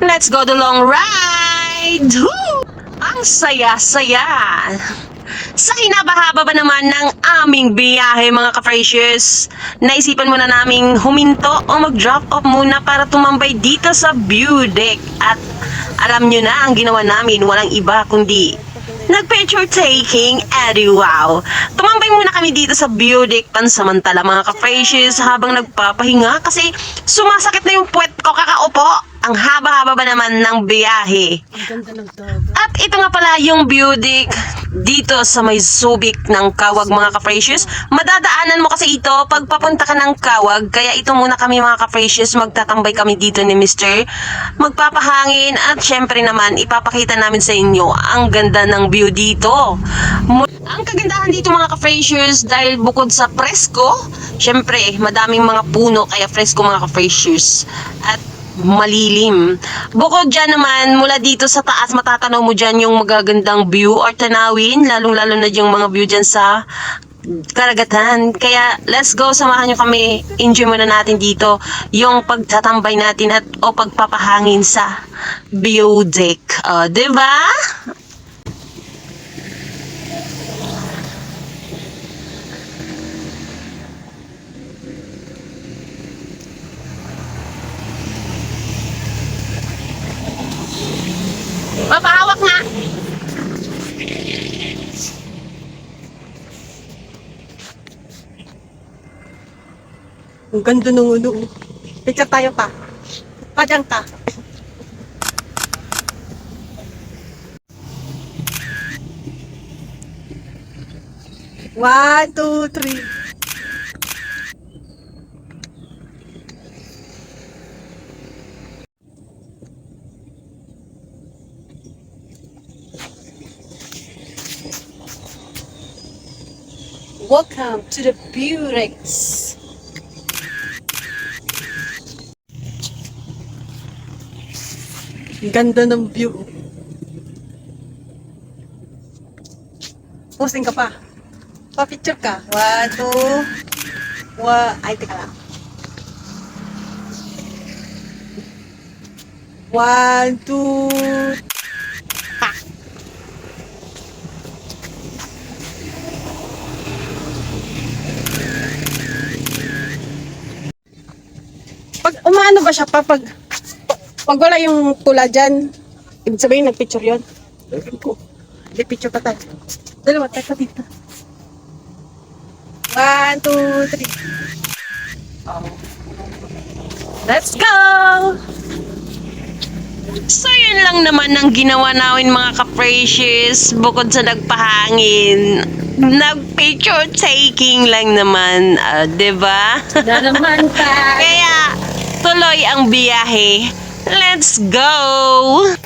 Let's go the long ride! Woo! Ang saya-saya! Sa hinabahaba ba naman ng aming biyahe mga ka-precious, naisipan muna naming huminto o mag-drop off muna para tumambay dito sa view deck. At alam nyo na ang ginawa namin, walang iba kundi nag-picture taking, edi wow. Tumambay muna kami dito sa view deck pansamantala mga ka-precious habang nagpapahinga kasi sumasakit na yung puwet ko kakaupo. Ang haba-haba ba naman ng biyahe. At ito nga pala yung view deck dito sa may Subic ng Kawag mga ka-precious. Madadaanan mo kasi ito pag papunta ka ng Kawag. Kaya ito muna kami mga ka-precious. Magtatambay kami dito ni Mr. Magpapahangin at syempre naman ipapakita namin sa inyo ang ganda ng view dito. Ang kagandahan dito mga ka-precious dahil bukod sa presko, syempre madaming mga puno kaya presko mga ka-precious. At malilim. Bukod dyan naman, mula dito sa taas, matatanaw mo dyan yung magagandang view or tanawin, lalong-lalo na yung mga view dyan sa karagatan. Kaya, let's go, samahan nyo kami. Enjoy muna natin dito yung pagtatambay natin at o pagpapahangin sa view deck. Diba? Mapahawak nga. Ang ganda ng ulo. Picture tayo pa. Padyan ka. One, two, three. Welcome to the Burex. Ganda ng view. Posting ka pa. Pa-picture ka. One, two. Ay, teka lang. One, two. Pag umaano ba siya pa pag wala yung tula dyan, ibig sabihin nagpicture yun. Hindi, picture pa tayo. Dalawa tayo pa dito. One, two, three. Let's go! So yun lang naman ang ginawa namin mga ka-precious. Bukod sa nagpahangin, nag-picture taking lang naman, diba? Naman pa. Kaya tuloy ang biyahe. Let's go!